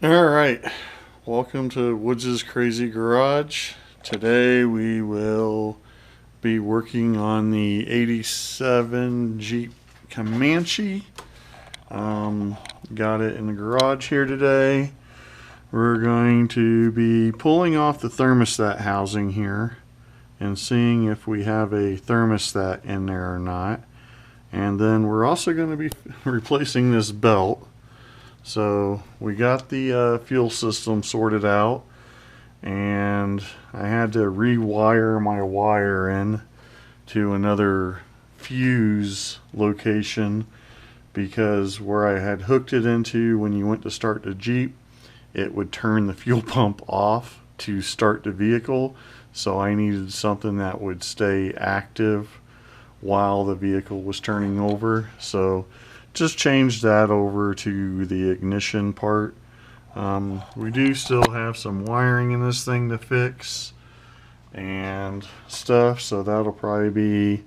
Alright, welcome to Woods' Crazy Garage. Today we will be working on the 87 Jeep Comanche. Got it in the garage here today. We're going to be pulling off the thermostat housing here and seeing if we have a thermostat in there or not. And then we're also going to be replacing this belt. So we got the fuel system sorted out, and I had to rewire my wire in to another fuse location because where I had hooked it into when you went to start the Jeep, it would turn the fuel pump off to start the vehicle. So I needed something that would stay active while the vehicle was turning over. So just change that over to the ignition part. We do still have some wiring in this thing to fix and stuff, so that'll probably be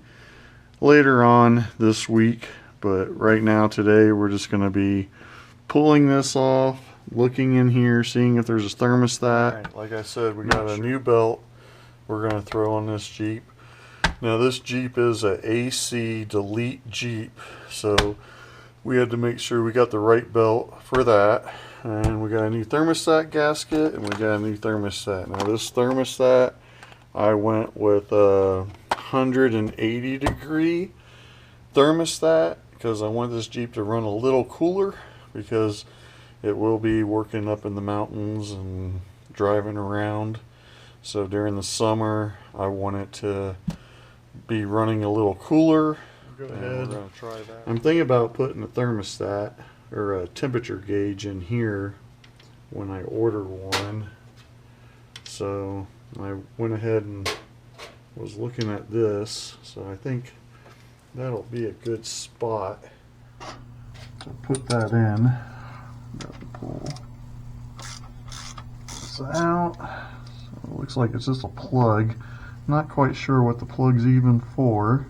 later on this week. But right now, today, we're just going to be pulling this off, looking in here, seeing if there's a thermostat. Right, like I said, we got a new belt we're going to throw on this Jeep. Now this Jeep is a AC delete Jeep, so we had to make sure we got the right belt for that. And we got a new thermostat gasket, and we got a new thermostat. Now this thermostat, I went with a 180 degree thermostat because I want this Jeep to run a little cooler, because it will be working up in the mountains and driving around. So during the summer, I want it to be running a little cooler. Go ahead. We're going to try that. I'm thinking about putting a thermostat or a temperature gauge in here when I order one. So I went ahead and was looking at this. So I think that'll be a good spot to put that in. Got to pull this out. So it looks like it's just a plug. Not quite sure what the plug's even for.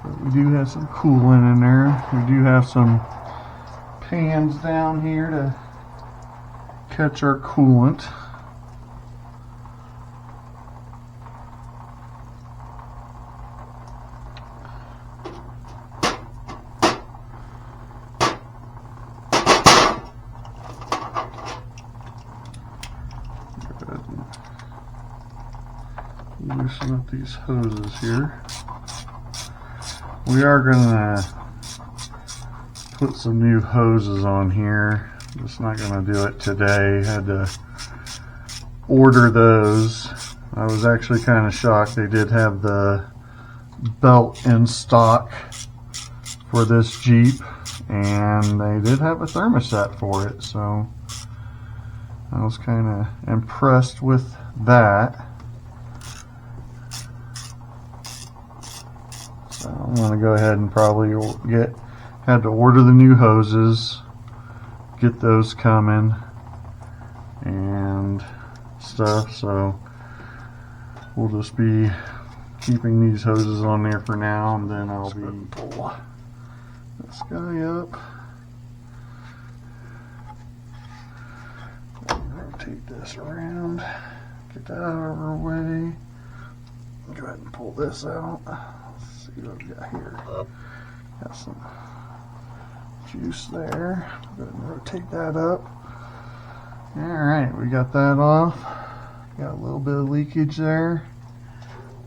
But we do have some coolant in there. We do have some pans down here to catch our coolant. Loosen up these hoses here. We are gonna put some new hoses on here. Just not gonna do it today. Had to order those. I was actually kind of shocked they did have the belt in stock for this Jeep, and they did have a thermostat for it, so I was kind of impressed with that. So I'm going to go ahead and probably had to order the new hoses, get those coming and stuff. So we'll just be keeping these hoses on there for now, and then I'll be pull this guy up. Rotate this around, get that out of our way. Go ahead and pull this out. Let's see what we got here. Got some juice there. Go ahead and rotate that up. Alright, we got that off. Got a little bit of leakage there,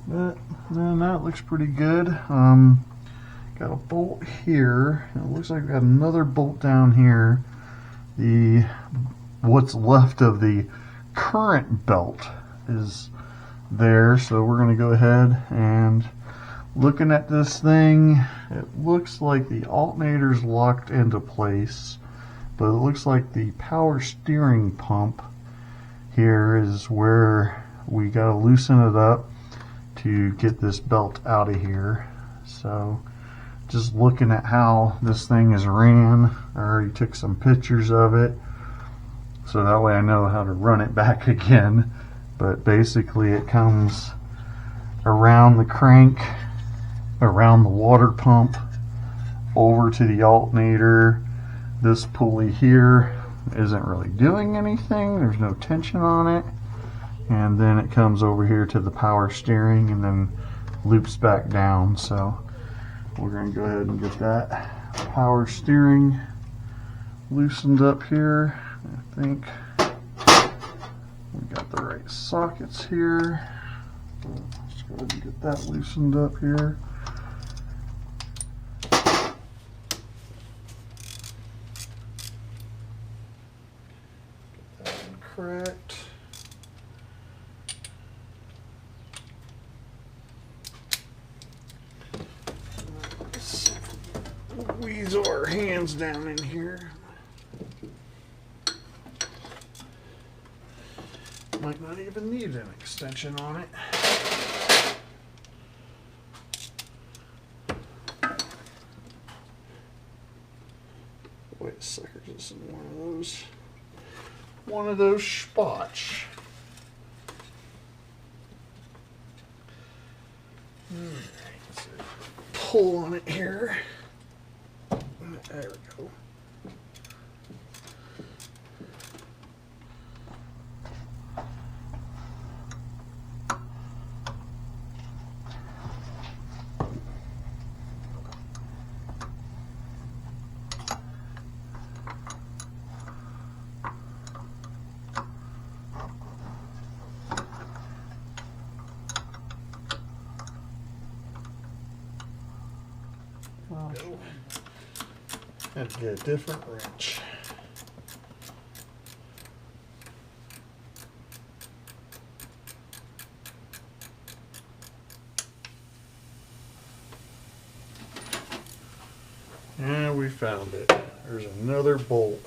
but then that looks pretty good. Got a bolt here. It looks like we got another bolt down here. What's left of the current belt is there, so we're going to go ahead and looking at this thing. It looks like the alternator's locked into place, but it looks like the power steering pump here is where we got to loosen it up to get this belt out of here. So just looking at how this thing is ran, I already took some pictures of it, so that way I know how to run it back again. But basically it comes around the crank, around the water pump, over to the alternator. This pulley here isn't really doing anything. There's no tension on it. And then it comes over here to the power steering and then loops back down. So we're going to go ahead and get that power steering loosened up here. I think we got the right sockets here. Let's go ahead and get that loosened up here. Get that one correct. Weasel our hands down in here. Might not even need an extension on it. Wait a second, this is one of those spots. Alright, let's pull on it here. There we go. Had to get a different wrench. And we found it. There's another bolt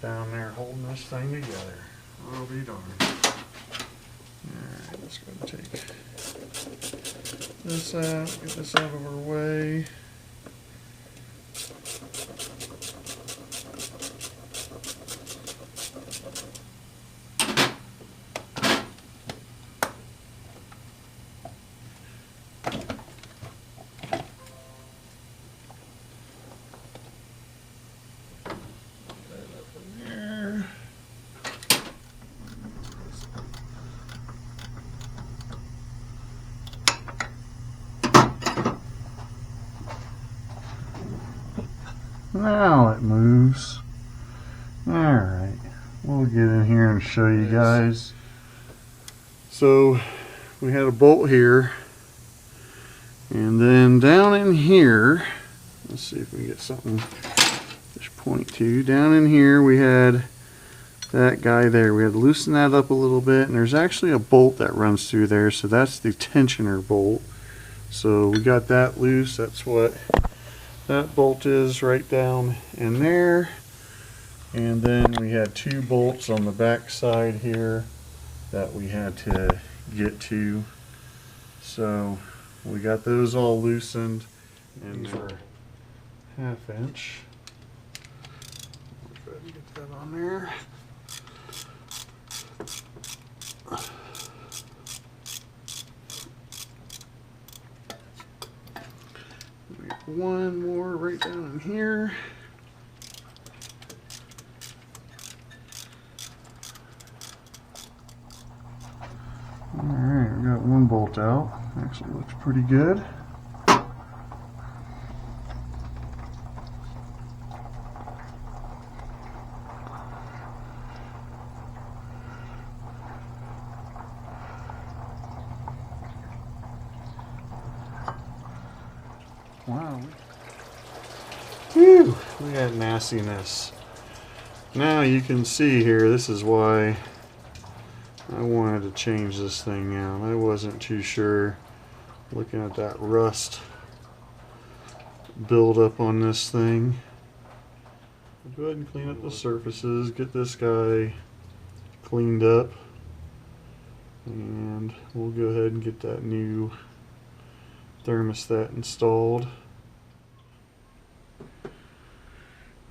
down there holding this thing together. I'll be darned. Alright, let's go and take this out, get this out of our way. Now it moves. Alright, we'll get in here and show you guys. So we had a bolt here, and then down in here, let's see if we can get something to point to. Down in here we had that guy there. We had to loosen that up a little bit, and there's actually a bolt that runs through there, so that's the tensioner bolt. So we got that loose. That's what that bolt is right down in there. And then we had two bolts on the back side here that we had to get to. So we got those all loosened, and these were 1/2 inch. Go ahead and get that on there. One more right down in here. Alright, we got one bolt out. Actually looks pretty good. Wow. Whew, we got nastiness. Now you can see here, this is why I wanted to change this thing out. I wasn't too sure looking at that rust build up on this thing. I'll go ahead and clean up the surfaces, get this guy cleaned up, and we'll go ahead and get that new thermostat installed.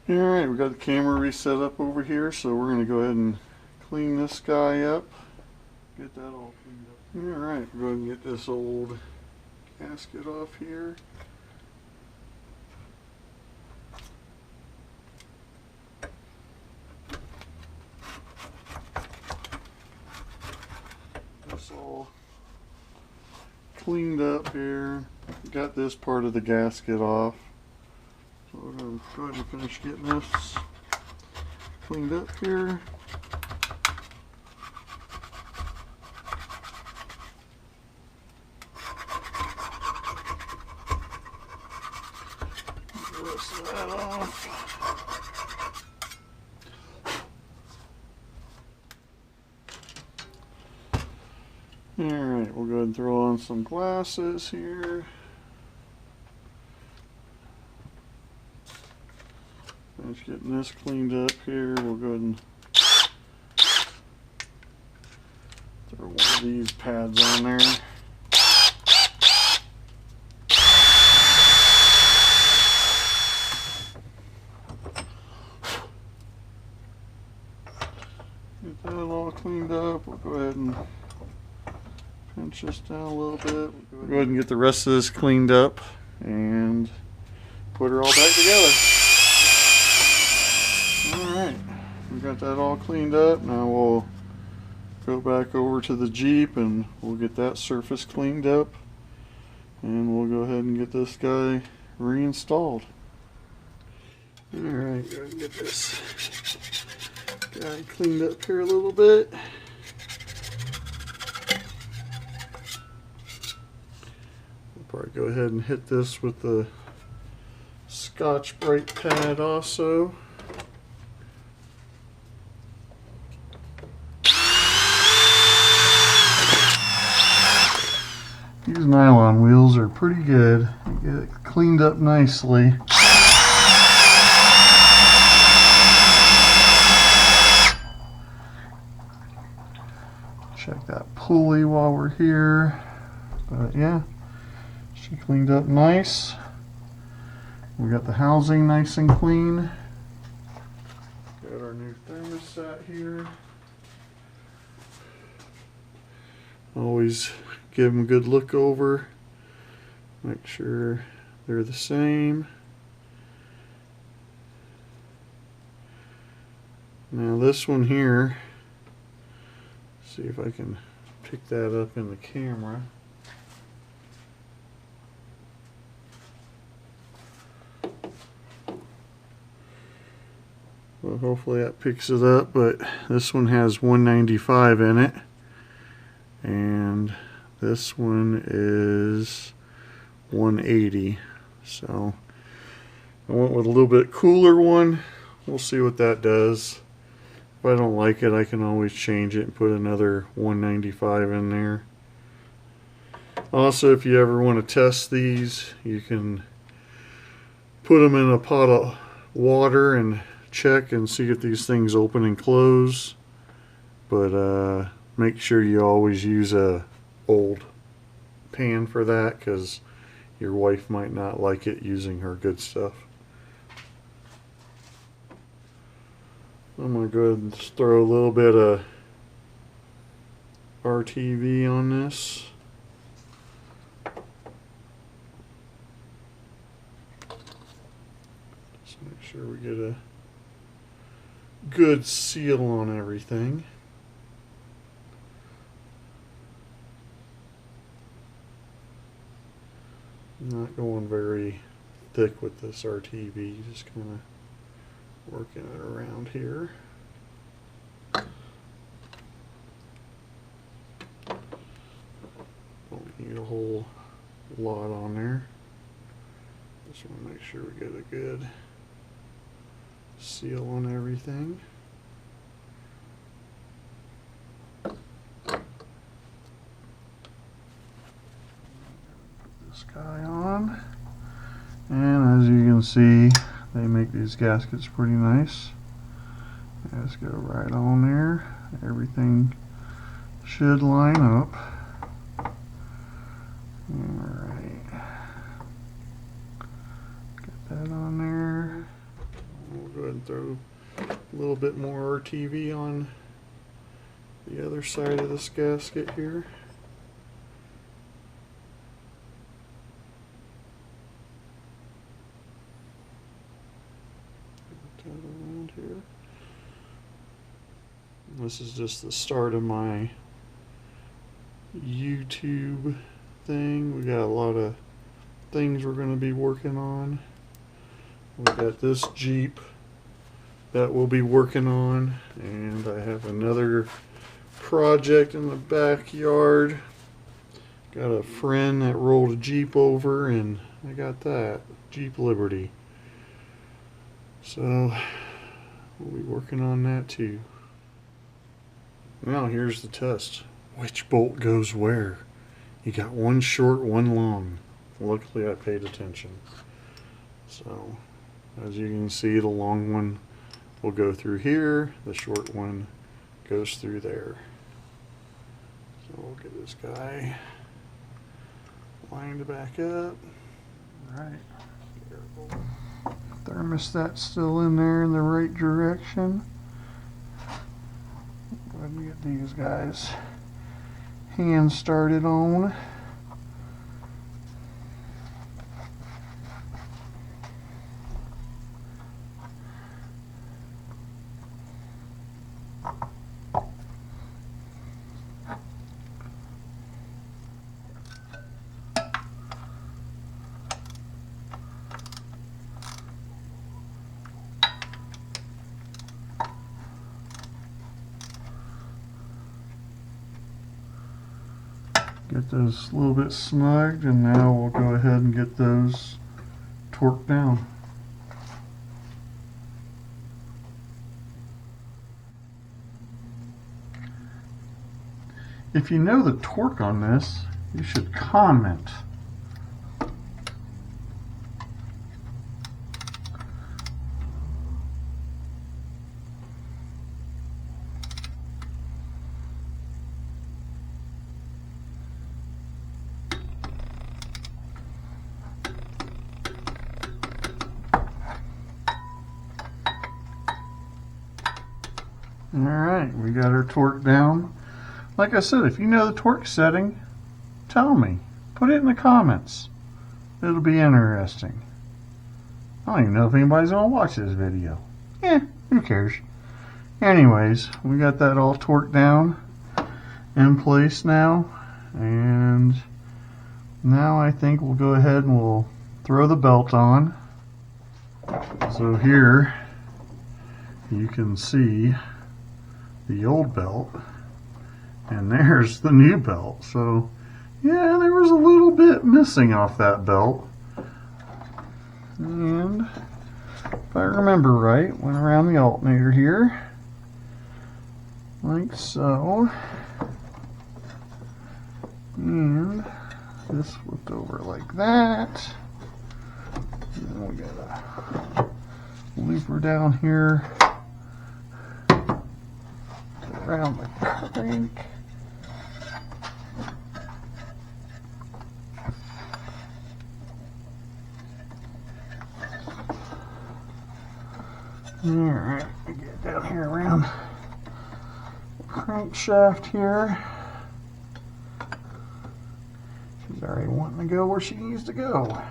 Alright, we got the camera reset up over here, so we're going to go ahead and clean this guy up. Get that all cleaned up. Alright, we're going to get this old gasket off here. all cleaned up here. Got this part of the gasket off. So we're going to try to finish getting this cleaned up here. That off. Alright, we'll go ahead and throw on some glasses here. Finish getting this cleaned up here. We'll go ahead and throw one of these pads on there. Get that all cleaned up. We'll go ahead and pinch this down a little bit. We'll go ahead and get the rest of this cleaned up and put her all back together. Alright, we got that all cleaned up. Now we'll go back over to the Jeep and we'll get that surface cleaned up. And we'll go ahead and get this guy reinstalled. Alright, go ahead and get this guy cleaned up here a little bit. We'll probably go ahead and hit this with the Scotch-Brite pad also. These nylon wheels are pretty good. Get it cleaned up nicely. Check that pulley while we're here. But yeah, she cleaned up nice. We got the housing nice and clean. Got our new thermostat here. Always give them a good look over. Make sure they're the same. Now this one here, see if I can pick that up in the camera. Well, hopefully that picks it up, but this one has 195 in it. And this one is 180. So I went with a little bit cooler one. We'll see what that does. If I don't like it, I can always change it and put another 195 in there. Also, if you ever want to test these, you can put them in a pot of water and check and see if these things open and close. But make sure you always use a old pan for that, because your wife might not like it using her good stuff. I'm going to go ahead and just throw a little bit of RTV on this. Just make sure we get a good seal on everything. Not going very thick with this RTV, just kind of working it around here. Don't need a whole lot on there. Just want to make sure we get a good seal on everything. This guy on, and as you can see, they make these gaskets pretty nice. Let's go right on there. Everything should line up. Alright, get that on there. We'll go ahead and throw a little bit more RTV on the other side of this gasket here. Around here. This is just the start of my YouTube thing. We got a lot of things we're going to be working on. We got this Jeep that we'll be working on, and I have another project in the backyard. Got a friend that rolled a Jeep over, and I got that Jeep Liberty. So we'll be working on that too. Now here's the test. Which bolt goes where? You got one short, one long. Luckily I paid attention. So as you can see, the long one will go through here, the short one goes through there. So we'll get this guy lined back up. Alright. Thermostat's still in there in the right direction. Go ahead and get these guys hand started on. Get those a little bit snugged, and now we'll go ahead and get those torqued down. If you know the torque on this, you should comment. Alright, we got our torque down. Like I said, if you know the torque setting, tell me. Put it in the comments. It'll be interesting. I don't even know if anybody's going to watch this video. Who cares? Anyways, we got that all torqued down in place now. And now I think we'll go ahead and we'll throw the belt on. So here you can see the old belt, and there's the new belt. So yeah, there was a little bit missing off that belt, and if I remember right, went around the alternator here like so, and this flipped over like that, and then we got a looper down here around the crank. Alright, we get down here around the crankshaft here. She's already wanting to go where she needs to go.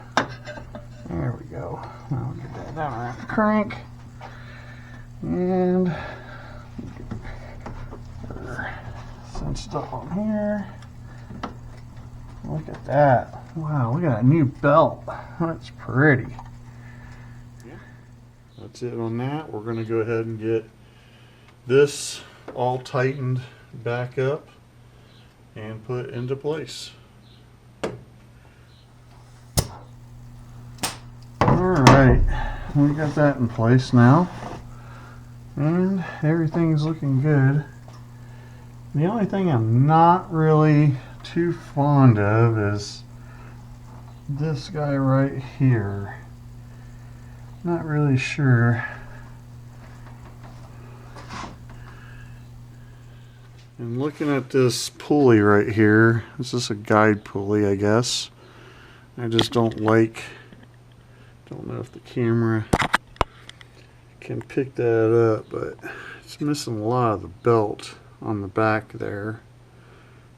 There we go. Now we get that down around the crank. And cinched up on here. Look at that. Wow, look at that new belt. That's pretty. That's it on that. We're going to go ahead and get this all tightened back up and put into place. Alright, we got that in place now, and everything's looking good. The only thing I'm not really too fond of is this guy right here. Not really sure. And looking at this pulley right here, this is a guide pulley, I guess. I just don't know if the camera can pick that up, but it's missing a lot of the belt on the back there.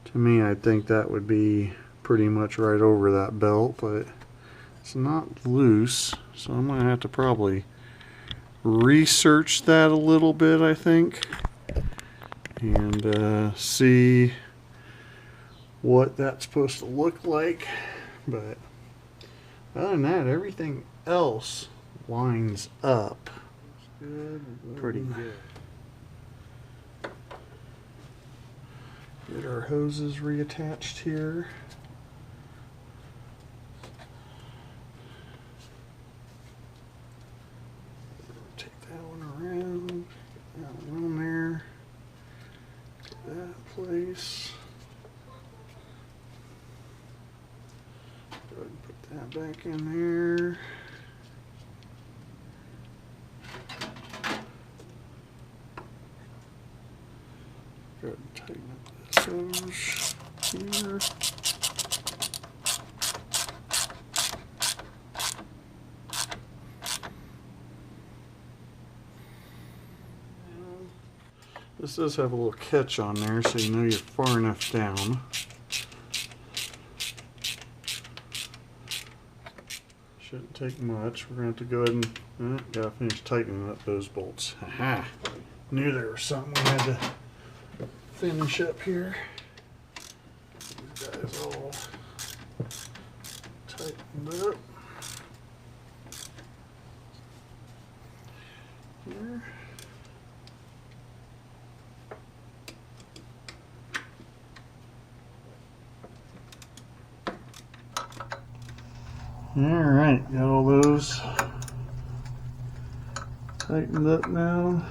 To me, I think that would be pretty much right over that belt, but it's not loose, so I'm going to have to probably research that a little bit, I think, and see what that's supposed to look like. But other than that, everything else lines up pretty good. Get our hoses reattached here. Take that one around, get that one on there, get that in place. Go ahead and put that back in there. Go ahead and tighten up this hose here. This does have a little catch on there, so you know you're far enough down. Shouldn't take much. We're going to have to go ahead and gotta finish tightening up those bolts. Aha! Knew there was something we had to finish up here. These guys all tightened up. Here. Alright, got all those tightened up now.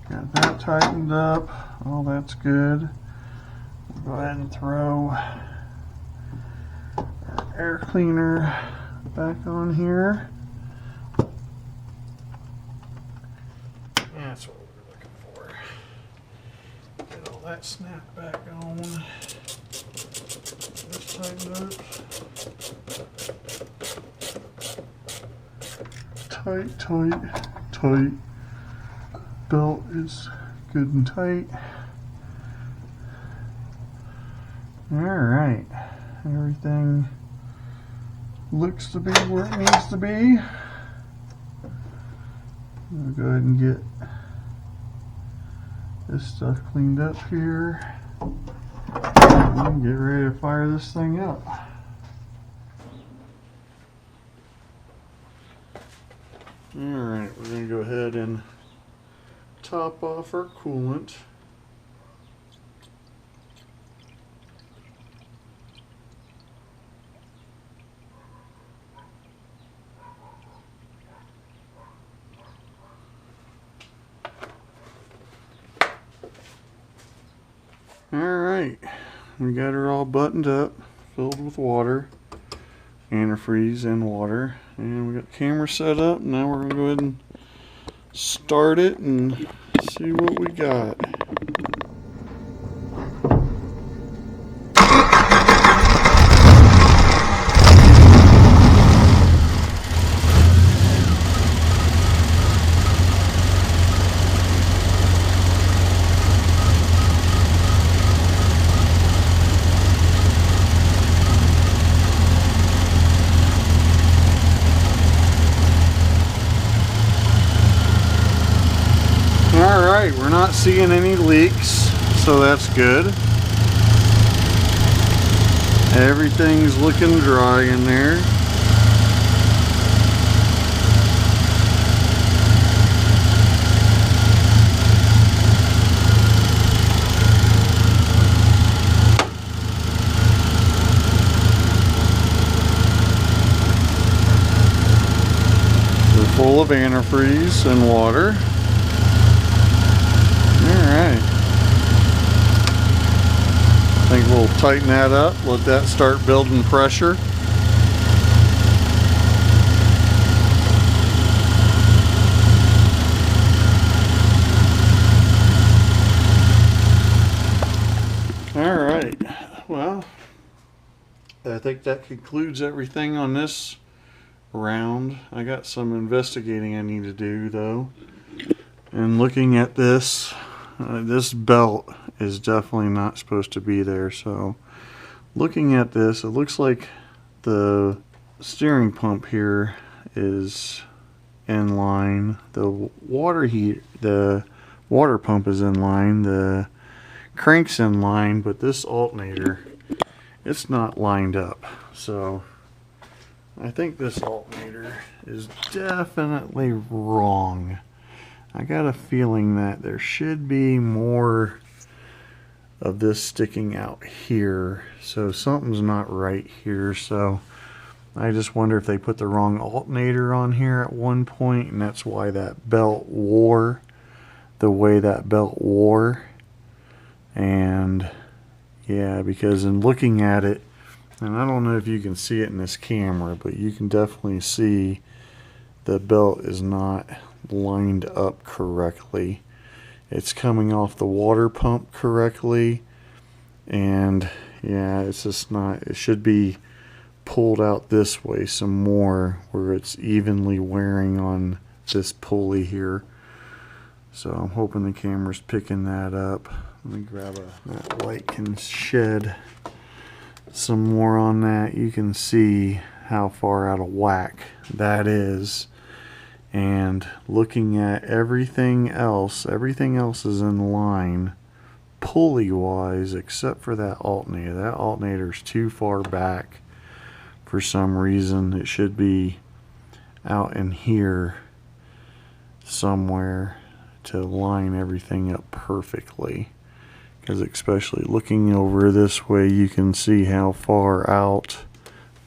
Got that tightened up. Oh, that's good. We'll go ahead and throw our air cleaner back on here. That's what we're looking for. Get all that snap back on. This tightened up. Tight, tight, tight. Belt is good and tight. Alright, everything looks to be where it needs to be. I'll go ahead and get this stuff cleaned up here and get ready to fire this thing up. Alright, we're going to go ahead and top off our coolant. Alright, we got her all buttoned up, filled with water, antifreeze and water, and we got the camera set up. Now we're going to go ahead and start it and see what we got. Alright, we're not seeing any leaks, so that's good. Everything's looking dry in there. We're full of antifreeze and water. Alright, I think we'll tighten that up, let that start building pressure. Alright, well, I think that concludes everything on this round. I got some investigating I need to do though. And looking at this, this belt is definitely not supposed to be there. So looking at this, it looks like the steering pump here is in line, the water pump is in line, the crank's in line, but this alternator, it's not lined up. So I think this alternator is definitely wrong. I got a feeling that there should be more of this sticking out here, so something's not right here. So I just wonder if they put the wrong alternator on here at one point, and that's why that belt wore the way that belt wore. And yeah, because in looking at it, and I don't know if you can see it in this camera, but you can definitely see the belt is not lined up correctly. It's coming off the water pump correctly, and yeah, it's just not. It should be pulled out this way some more, where it's evenly wearing on this pulley here. So I'm hoping the camera's picking that up. Let me grab that light can shed some more on that. You can see how far out of whack that is. And looking at everything else is in line pulley wise, except for that alternator. That alternator's too far back for some reason. It should be out in here somewhere to line everything up perfectly. Because especially looking over this way, you can see how far out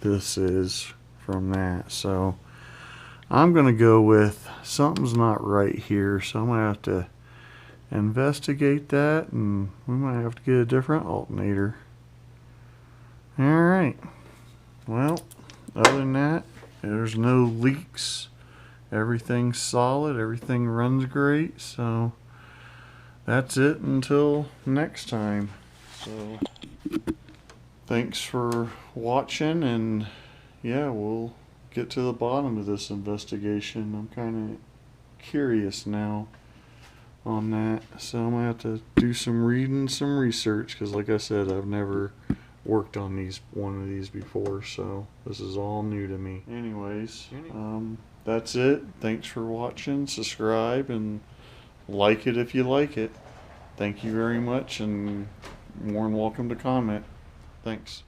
this is from that. So I'm going to go with something's not right here, so I'm going to have to investigate that, and we might have to get a different alternator. Alright, well, other than that, there's no leaks. Everything's solid, everything runs great, so that's it until next time. So thanks for watching, and yeah, we'll get to the bottom of this investigation. I'm kind of curious now on that, so I'm gonna have to do some reading, some research, because like I said, I've never worked on one of these before, so this is all new to me. Anyways, that's it. Thanks for watching. Subscribe and like it if you like it. Thank you very much, and more than welcome to comment. Thanks.